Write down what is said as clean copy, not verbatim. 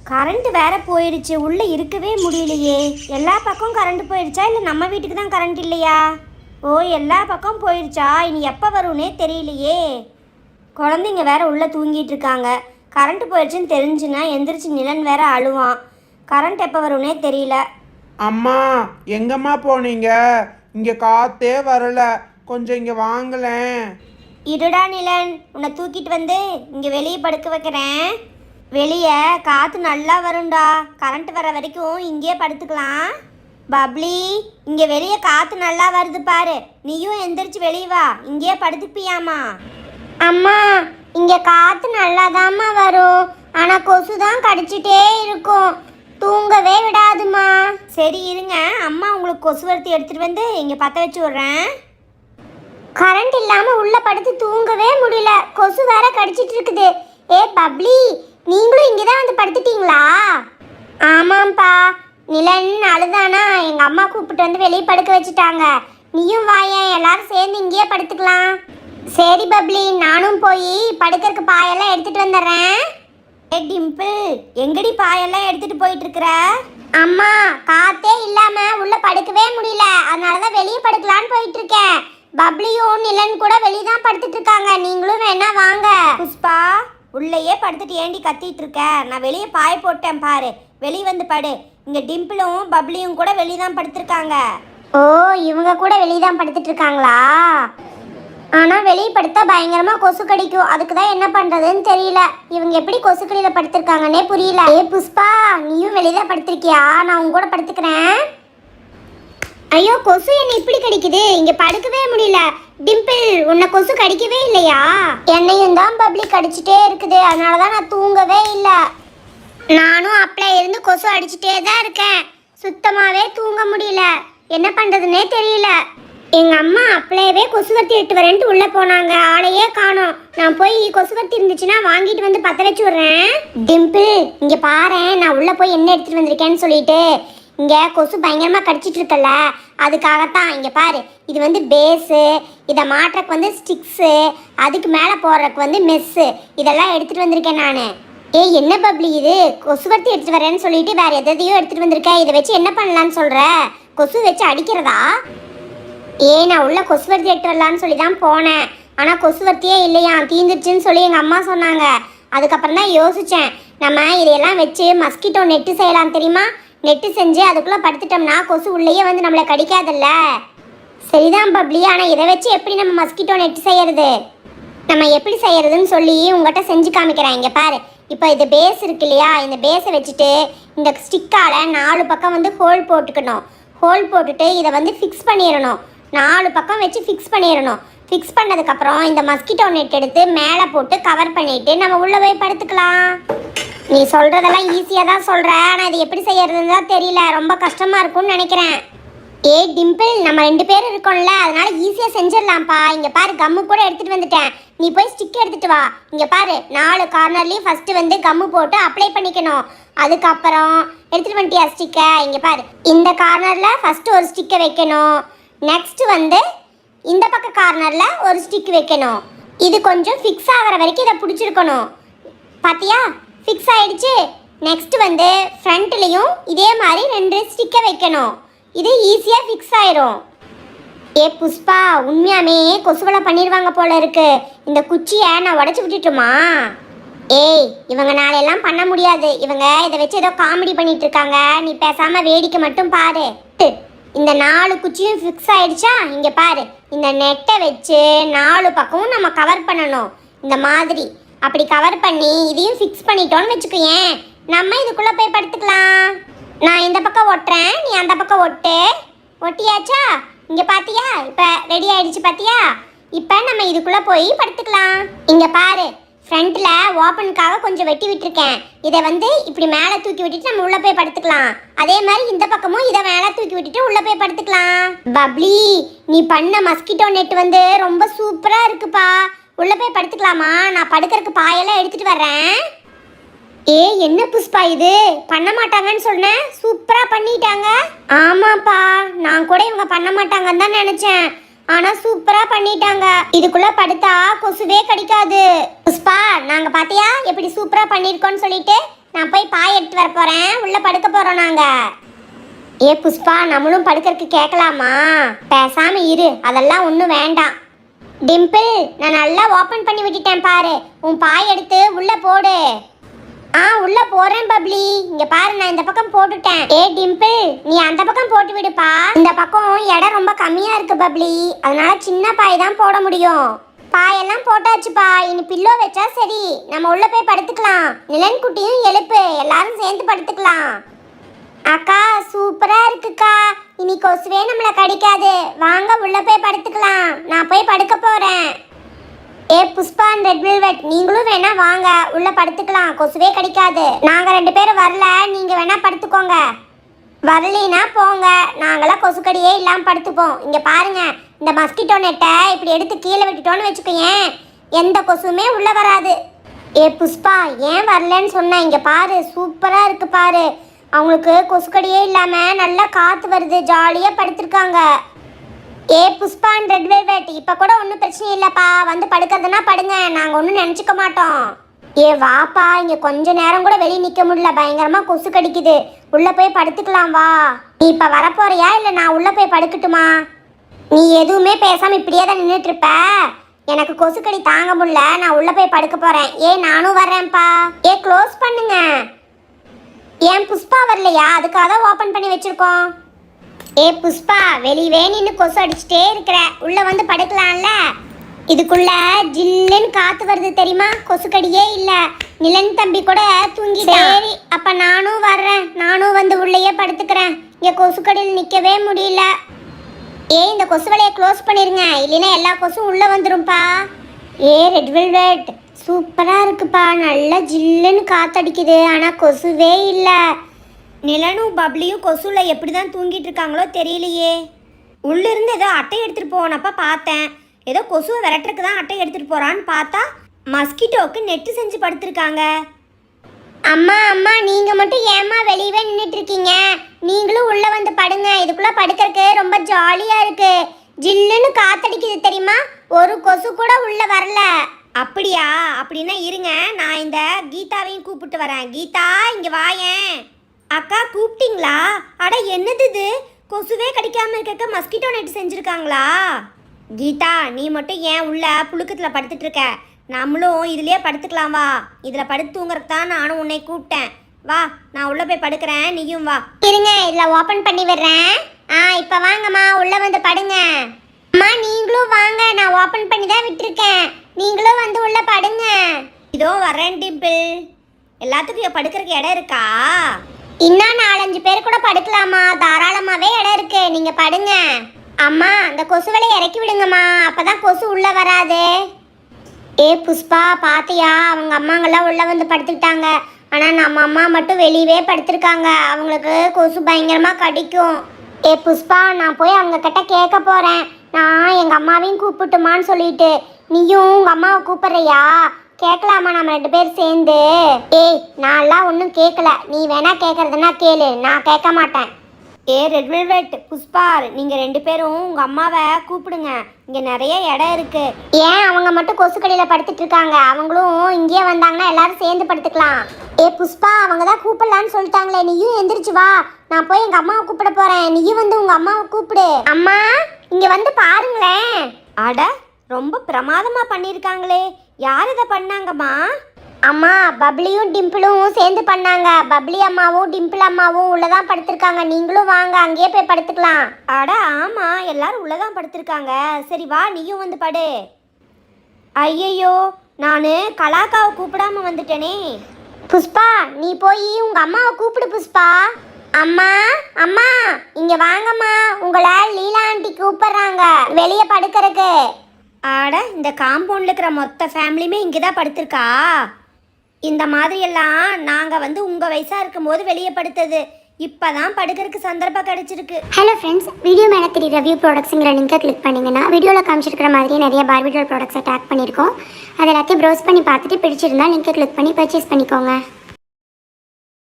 Current வேற போயிடுச்சு, உள்ள இருக்கவே முடியலையே. எல்லா பக்கம் கரண்ட் போயிடுச்சா இல்லை நம்ம வீட்டுக்கு தான் கரண்ட் இல்லையா? ஓ, எல்லா பக்கம் போயிடுச்சா? இனி எப்போ வரும்னே தெரியலையே. குழந்தைங்க வேற உள்ள தூங்கிட்டு இருக்காங்க. கரண்ட் போயிடுச்சுன்னு தெரிஞ்சுன்னா எந்திரிச்சு நிலன் வேற அழுவான். கரண்ட் எப்போ வரும்னே தெரியல. அம்மா, எங்கம்மா போனீங்க? இங்க காத்தே வரல, கொஞ்சம் இங்க வாங்கலேன். இருடா நிலன், உன்னை தூக்கிட்டு வந்து இங்கே வெளியே படுக்க வைக்கிறேன். வெளியே காற்று நல்லா வரும்டா. கரண்ட் வர வரைக்கும் இங்கேயே படுத்துக்கலாம். பப்ளி, இங்கே வெளியே காற்று நல்லா வருது பாரு. நீயும் எந்திரிச்சு வெளியே வா, இங்கேயே படுத்துப்பியாமா? அம்மா, இங்கே காற்று நல்லாதாம்மா வரும், ஆனால் கொசு தான் கடிச்சிட்டே இருக்கும், தூங்கவே விடாதுமா. சரி இருங்க, அம்மா உங்களுக்கு கொசுவர்த்தி எடுத்துகிட்டு வந்து இங்கே பற்ற வச்சு விட்றேன். கரண்ட் இல்லாமல் உள்ளே படுத்து தூங்கவே முடியல, கொசு வேற கடிச்சிட்டு இருக்குது. ஏ பப்ளி, நீங்களும் இங்கே தான் வந்து படுத்துட்டீங்களா? ஆமாம்ப்பா, நிலன் அழுதானா எங்கள் அம்மா கூப்பிட்டு வந்து வெளியே படுக்க வச்சுட்டாங்க. நீயும் வாயேன், எல்லாரும் சேர்ந்து இங்கேயே படுத்துக்கலாம். சரி பப்ளி, நானும் போய் படுக்கிறதுக்கு பாயெல்லாம் எடுத்துகிட்டு வந்துடுறேன். ஏ டிம்பிள், எங்கடி பாயெல்லாம் எடுத்துகிட்டு போயிட்டு இருக்கிற? அம்மா, காற்றே இல்லாமல் உள்ளே படுக்கவே முடியல, அதனால தான் வெளியே படுக்கலான்னு போயிட்டு இருக்கேன். பப்ளியும் நிலன் கூட வெளியே தான் படுத்துட்டு இருக்காங்க, நீங்களும் வேணா வாங்க. புஷ்பா, உள்ளேயே படுத்துட்டு ஏண்டி கத்திட்டு இருக்க? நான் வெளியே பாய போட்டேன் பாரு, வெளியே வந்து படு. இங்கே டிம்பிளும் பப்ளியும் கூட வெளியே தான் படுத்துருக்காங்க. ஓ, இவங்க கூட வெளியே தான் படுத்துட்டு இருக்காங்களா? ஆனால் வெளியே படுத்தா பயங்கரமாக கொசு கடிக்கும், அதுக்கு தான் என்ன பண்ணுறதுன்னு தெரியல. இவங்க எப்படி கொசு கடியில் படுத்துருக்காங்கன்னே புரியல. ஏ புஷ்பா, நீயும் வெளியே தான் படுத்திருக்கியா? நான் உங்க கூட படுத்துக்கிறேன். ஐயோ, கொசு என்ன இப்படி கடிக்குது, இங்கே படுக்கவே முடியல. டிம்பிள், உன்னை கொசு கடிக்கவே இல்லையா? என்னையும் தான் பப்ளி கடிச்சிட்டே இருக்குது, அதனால தான் நான் தூங்கவே இல்லை. நானும் அப்பளே இருந்து கொசு அடிச்சுட்டே தான் இருக்கேன், சுத்தமாகவே தூங்க முடியல. என்ன பண்ணுறதுன்னே தெரியல. எங்கள் அம்மா அப்பளேவே கொசுவர்த்தி எடுத்து வரேன்ட்டு உள்ளே போனாங்க, ஆளையே காணோம். நான் போய் கொசுவர்த்தி இருந்துச்சுன்னா வாங்கிட்டு வந்து பற்ற வச்சு விட்றேன். டிம்பிள், இங்கே பாரு, நான் உள்ளே போய் என்ன எடுத்துகிட்டு வந்திருக்கேன்னு சொல்லிட்டு. இங்கே கொசு பயங்கரமாக கடிச்சிட்டு இருக்கல, அதுக்காகத்தான். இங்கே பாரு, இது வந்து பேஸு, இதை மாட்டுறக்கு வந்து ஸ்டிக்ஸு, அதுக்கு மேலே போடுறதுக்கு வந்து மெஸ்ஸு, இதெல்லாம் எடுத்துகிட்டு வந்திருக்கேன் நான். ஏய், என்ன பப்ளி இது, கொசுவர்த்தி எடுத்துகிட்டு வரேன்னு சொல்லிட்டு வேறு எதையோ எடுத்துகிட்டு வந்திருக்கேன். இதை வச்சு என்ன பண்ணலான்னு சொல்கிற? கொசு வச்சு அடிக்கிறதா? நான் உள்ள கொசுவர்த்தி எடுத்து வரலான்னு சொல்லி தான் போனேன், ஆனால் கொசுவர்த்தியே இல்லையா, தீந்துருச்சுன்னு சொல்லி எங்கள் அம்மா சொன்னாங்க. அதுக்கப்புறம் தான் யோசித்தேன், நம்ம இதையெல்லாம் வச்சு மஸ்கிட்டோ நெட்டு செய்யலாம் தெரியுமா? நெட்டு செஞ்சு அதுக்குள்ளே படுத்துட்டோம்னா கொசு உள்ளேயே வந்து நம்மளை கடிக்காதல்ல. சரிதான் பப்ளி, ஆனால் இதை வச்சு எப்படி நம்ம மஸ்கிட்டோ நெட்டு செய்யறது? நம்ம எப்படி செய்யறதுன்னு சொல்லி உங்கள்கிட்ட செஞ்சு காமிக்கிறேன். இங்கே பாரு, இப்போ இது பேஸ் இருக்கு இல்லையா, இந்த பேஸை வச்சுட்டு இந்த ஸ்டிக்கால் 4 பக்கம் வந்து ஹோல் போட்டுக்கணும். ஹோல் போட்டுட்டு இதை வந்து ஃபிக்ஸ் பண்ணிடணும், 4 பக்கம் வச்சு ஃபிக்ஸ் பண்ணிடணும். ஃபிக்ஸ் பண்ணதுக்கப்புறம் இந்த மஸ்கிட்டோ நெட் எடுத்து மேலே போட்டு கவர் பண்ணிவிட்டு நம்ம உள்ளே போய் படுத்துக்கலாம். நீ சொல்கிறதெல்லாம் ஈஸியாக தான் சொல்கிற, ஆனால் இது எப்படி செய்யறதுன்னு தான் தெரியல, ரொம்ப கஷ்டமாக இருக்கும்னு நினைக்கிறேன். ஏய் டிம்பிள், நம்ம 2 பேர் இருக்கோம்ல, அதனால ஈஸியாக செஞ்சிடலாம்ப்பா. இங்கே பாரு, கம்மு கூட எடுத்துகிட்டு வந்துட்டேன், நீ போய் ஸ்டிக் எடுத்துகிட்டு வா. இங்கே பாரு, 4 கார்னர்லேயும் ஃபஸ்ட்டு வந்து கம்மு போட்டு அப்ளை பண்ணிக்கணும். அதுக்கப்புறம் எடுத்துகிட்டு வந்துட்டியா ஸ்டிக்கை? இங்கே பாரு, இந்த கார்னரில் ஃபஸ்ட்டு ஒரு ஸ்டிக்கை வைக்கணும். நெக்ஸ்ட்டு வந்து இந்த பக்க கார்னரில் ஒரு ஸ்டிக் வைக்கணும். இது கொஞ்சம் ஃபிக்ஸ் ஆகிற வரைக்கும் இதை பிடிச்சிருக்கணும். பார்த்தியா, ஃபிக்ஸ் ஆகிடுச்சு. நெக்ஸ்ட் வந்து ஃப்ரண்ட்லேயும் இதே மாதிரி 2 ஸ்டிக்கை வைக்கணும். இது ஈஸியாக ஃபிக்ஸ் ஆயிரும். ஏ புஷ்பா, உண்மையாமே கொசுவலை பண்ணிடுவாங்க போல இருக்கு. இந்த குச்சியை நான் உடச்சி விட்டுட்டுமா? ஏய், இவங்க நாளையெல்லாம் பண்ண முடியாது, இவங்க இதை வச்சு ஏதோ காமெடி பண்ணிட்டு இருக்காங்க, நீ பேசாமல் வேடிக்கை மட்டும் பாரு. இந்த 4 குச்சியும் ஃபிக்ஸ் ஆயிடுச்சா? இங்கே பாரு, இந்த நெட்டை வச்சு 4 பக்கமும் நம்ம கவர் பண்ணணும் இந்த மாதிரி. அப்படி கவர் பண்ணி இதையும் ஃபிக்ஸ் பண்ணிட்டோன்னு வச்சுக்கோயேன், நம்ம இதுக்குள்ளே போய் படுத்துக்கலாம். நான் இந்த பக்கம் ஒட்டுறேன், நீ அந்த பக்கம் ஒட்டு. ஒட்டியாச்சா? இங்கே பார்த்தியா, இப்போ ரெடி ஆகிடுச்சு பார்த்தியா? இப்போ நம்ம இதுக்குள்ளே போய் படுத்துக்கலாம். இங்கே பாரு, ஃப்ரண்ட்டில் ஓப்பனுக்காக கொஞ்சம் வெட்டி விட்டுருக்கேன், இதை வந்து இப்படி மேலே தூக்கி விட்டுட்டு நம்ம உள்ளே போய் படுத்துக்கலாம். அதே மாதிரி இந்த பக்கமும் இதை மேலே தூக்கி விட்டுட்டு உள்ளே போய் படுத்துக்கலாம். பப்ளி, நீ பண்ண மஸ்கிட்டோ நெட் வந்து ரொம்ப சூப்பராக இருக்குப்பா, உள்ளே போய் படுத்துக்கலாமா? நான் படுக்கிறதுக்கு பாயெல்லாம் எடுத்துகிட்டு வர்றேன். என்ன புஷ்பா, இது பண்ண மாட்டாங்கன்னு சொன்னேன், சூப்பராக பண்ணிட்டாங்க. ஆமாப்பா, நான் கூட இவங்க பண்ண மாட்டாங்கன்னு தான் நினச்சேன், ஆனால் சூப்பராக பண்ணிட்டாங்க. இதுக்குள்ளே படுத்தா கொசுவே கடிக்காது. புஷ்பா, நாங்கள் பார்த்தியா எப்படி சூப்பராக பண்ணியிருக்கோன்னு சொல்லிட்டு நான் போய் பாய் எடுத்து வர போறேன். உள்ள படுக்க போறோம் நாங்க. ஏ புஷ்பா, நம்மளும் படுக்கிறதுக்கு கேட்கலாமா? பேசாம இரு, அதெல்லாம் ஒன்றும் வேண்டாம். டிம்பிள், நான் நல்லா ஓப்பன் பண்ணி விட்டுட்டேன் பாரு. உன் பாய் எடுத்து உள்ள போடு. உள்ள போறேன் பப்ளி. இங்க பாரு, நான் இந்த பக்கம் போட்டுட்டேன். ஏ டிம்பிள், நீ அந்த பக்கம் போட்டு விடுப்பா. இந்த பக்கம் இடம் ரொம்ப கம்மியா இருக்கு பப்ளி, அதனால சின்ன பாய் தான் போட முடியும். பாயெல்லாம் போட்டாச்சுப்பா. இனி பில்லோ வச்சா சரி. நம்ம உள்ள போய் படுத்துக்கலாம். நிலன் குட்டியும் எழுப்பு, எல்லாரும் சேர்ந்து படுத்துக்கலாம். அக்கா சூப்பரா இருக்குக்கா. இனி கொசுவே நம்மளை கடிக்காது. வாங்க உள்ள போய் படுத்துக்கலாம். நான் போய் படுக்க போறேன். ஏ புஷ்பா அண்ட் ரெட் வெல்வெட், நீங்களும் வேணா வாங்க, உள்ள படுத்துக்கலாம். கொசுவே கடிக்காது. நாங்க 2 பேரும் வரல, நீங்க வேணா படுத்துக்கோங்க. வரலினா போங்க, நாங்களாம் கொசுக்கடியே இல்லாம படுத்துப்போம். இங்க பாருங்க, இந்த மஸ்கிட்டோ நெட்டை இப்படி எடுத்து கீழே விட்டுட்டோன்னு வச்சுக்கோயேன், எந்த கொசுமே உள்ள வராது. ஏ புஷ்பா, ஏன் வரலன்னு சொன்னேன். இங்க பாரு, சூப்பரா இருக்கு பாரு. அவங்களுக்கு கொசுக்கடியே இல்லாம நல்லா காத்து வருது, ஜாலியா படுத்திருக்காங்க. ஏ புஷ்பா அண்ட் ரெட் வெல்வெட், இப்ப கூட ஒன்றும் பிரச்சனை இல்லப்பா. வந்து படுக்கிறதுனா படுங்க, நாங்க ஒன்றும் நினைச்சுக்க மாட்டோம். ஏ வாப்பா, இங்க கொஞ்ச நேரம் கூட வெளியே நிக்க முடியல, பயங்கரமா கொசு கடிக்குது. உள்ள போய் படுத்துக்கலாம் வா. நீ இப்ப வரப்போறியா இல்ல நான் உள்ள போய் படுக்கட்டுமா? நீ எதுவுமே பேசாம இப்படியே தான் நின்றுட்டு இருப்ப. எனக்கு கொசுக்கடி தாங்க முடியல, நான் உள்ள போய் படுக்க போறேன். ஏ நானும் வர்றேன்ப்பா. ஏ க்ளோஸ் பண்ணுங்க. ஏன் புஷ்பா வரலையா? அதுக்காக தான் ஓப்பன் பண்ணி வச்சிருக்கோம். ஏ புஷ்பா, வெளியவே நின்று கொசு அடிச்சுட்டே இருக்கிற, உள்ள வந்து படுக்கலாம்ல? இதுக்குள்ள ஜில்லுன்னு காத்து வருது தெரியுமா? கொசுக்கடியே இல்ல. நிலன் தம்பி கூட தூங்கிட்டான். சரி, அப்ப நானும் வர்றேன். நானும் வந்து உள்ளேயே படுத்துக்கிறேன். இங்க கொசுக்கடியில் நிக்கவே முடியல. இந்த கொசு வலையை க்ளோஸ் பண்ணிருங்க, இல்லைன்னா எல்லா கொசும் உள்ள வந்துரும்பா. ஏ ரெட் வெல்வெட், சூப்பரா இருக்குப்பா. நல்லா ஜில்லுன்னு காத்தடிக்குது, ஆனா கொசுவே இல்ல. நிலனும் பப்ளியும் கொசுல எப்படி தான் தூங்கிட்டு இருக்காங்களோ தெரியலையே. உள்ளிருந்து ஏதோ அட்டை எடுத்துட்டு போனப்ப பார்த்தேன். ஏதோ கொசுவை விரட்டுறதுக்கு தான் அட்டை எடுத்துட்டு போறான்னு பார்த்தா மஸ்கிட்டோவுக்கு நெட்டு செஞ்சு படுத்திருக்காங்க. அம்மா அம்மா, நீங்க மட்டும் ஏம்மா வெளியவே நின்றுட்டு இருக்கீங்க? நீங்களும் உள்ள வந்து படுங்க. இதுக்குள்ள படுக்கிறதுக்கு ரொம்ப ஜாலியா இருக்கு. ஜில்லுன்னு காத்தடிக்குது தெரியுமா? ஒரு கொசு கூட உள்ள வரல. அப்படியா? அப்படின்னா இருங்க, நான் இந்த கீதாவையும் கூப்பிட்டு வரேன். கீதா, இங்க வாயேன். அக்கா கூப்பிட்டீங்களா? அட என்னது இது? கொசுவே கடிக்காம இருக்க மஸ்கிட்டோ நெட் செஞ்சிருக்காங்களா? கீதா, நீ மட்டும் ஏன் உள்ள புழுக்கத்தில் படுத்துட்டு இருக்க? நம்மளும் இதுலயே படுத்துக்கலாம் வா. இதுல படுத்து தூங்குறதுக்கு தான் நானும் உன்னை கூப்பிட்டேன். வா, நான் உள்ள போய் படுக்கிறேன், நீயும் வா. இருங்க, இதுல ஓபன் பண்ணி விடுறேன். இப்ப வாங்கம்மா, உள்ள வந்து படுங்க. அம்மா நீங்களும் வாங்க, நான் ஓபன் பண்ணி தான் விட்டுருக்கேன். நீங்களும் வந்து உள்ள படுங்க. இதோ வரேன் டிம்பிள். எல்லாத்துக்கும் படுக்கிறதுக்கு இடம் இருக்கா? இன்னும் 4-5 பேர் கூட படுக்கலாமா? தாராளமாவே இடம் இருக்கு, நீங்க படுங்க. அம்மா, அந்த கொசுவலை இறக்கி விடுங்கம்மா, அப்பதான் கொசு உள்ள வராது. ஏ புஷ்பா, பாத்தியா? அவங்க அம்மாங்கெல்லாம் உள்ள வந்து படுத்துக்கிட்டாங்க. ஆனா நம்ம அம்மா மட்டும் வெளியவே படுத்திருக்காங்க. அவங்களுக்கு கொசு பயங்கரமா கடிக்கும். ஏ புஷ்பா, நான் போய் அவங்க கிட்ட கேட்க போறேன். நான் எங்க அம்மாவையும் கூப்பிட்டுமான்னு சொல்லிட்டு. நீயும் உங்க அம்மாவை கூப்பிடுறியா? கேட்கலாமா நம்ம 2 பேர் சேர்ந்து? ஏய், நான்லாம் ஒன்றும் கேட்கல. நீ வேணா கேட்கறதுனா கேளு, நான் கேட்க மாட்டேன். ஏ ரெட் வெல்வெட், புஷ்பா, நீங்க 2 பேரும் உங்க அம்மாவை கூப்பிடுங்க. இங்க நிறைய இடம் இருக்கு. ஏன் அவங்க மட்டும் கொசுக்கடியில படுத்துட்டு இருக்காங்க? அவங்களும் இங்கேயே வந்தாங்கன்னா எல்லாரும் சேர்ந்து படுத்துக்கலாம். ஏ புஷ்பா, அவங்க தான் கூப்பிடலான்னு சொல்லிட்டாங்களே, நீயும் எந்திரிச்சு வா. நான் போய் எங்க அம்மாவை கூப்பிட போறேன். நீயும் வந்து உங்க அம்மாவை கூப்பிடு. அம்மா, இங்க வந்து பாருங்களேன். அட, ரொம்ப பிரமாதமா பண்ணிருக்காங்களே. யார் இதை பண்ணாங்கம்மா? அம்மா, பப்ளியும் டிம்பிளும் சேர்ந்து பண்ணாங்க. பப்ளி அம்மாவும் டிம்பிள் அம்மாவும் உள்ளதான் படுத்திருக்காங்க. நீங்களும் வாங்க, அங்கேயே போய் படுத்துக்கலாம். அட ஆமா, எல்லாரும் உள்ளதான் படுத்திருக்காங்க. சரி வா, நீயும் வந்து படு. ஐயையோ, நான் கலாக்காவை கூப்பிடாம வந்துட்டேனே. புஷ்பா, நீ போய் உங்க அம்மாவை கூப்பிடு. புஷ்பா, அம்மா அம்மா, இங்க வாங்கம்மா, உங்களை லீலா ஆண்டி கூப்பிடுறாங்க வெளியே படுக்கிறதுக்கு. ஆட, இந்த காம்பவுண்டில் இருக்கிற மொத்த ஃபேமிலியுமே இங்கே தான் படுத்திருக்கா. இந்த மாதிரியெல்லாம் நாங்கள் வந்து உங்கள் வயசாக இருக்கும்போது வெளியே படுத்தது. இப்போ தான் படுக்கிறதுக்கு சந்தர்ப்பம் கிடைச்சிருக்கு. ஹலோ ஃப்ரெண்ட்ஸ், வீடியோ மேலே தெரிய ரிவ்யூ ப்ராடக்ட்ஸுங்கிற லிங்கை கிளிக் பண்ணிங்கன்னா வீடியோவில் காமிச்சிருக்கிற மாதிரியே நிறைய பார்பி டால் ப்ராடக்ட்ஸை டேக் பண்ணியிருக்கோம். அதை எல்லாத்தையும் ப்ரௌஸ் பண்ணி பார்த்துட்டு பிடிச்சிருந்தா லிங்கை கிளிக் பண்ணி பர்ச்சேஸ் பண்ணிக்கோங்க.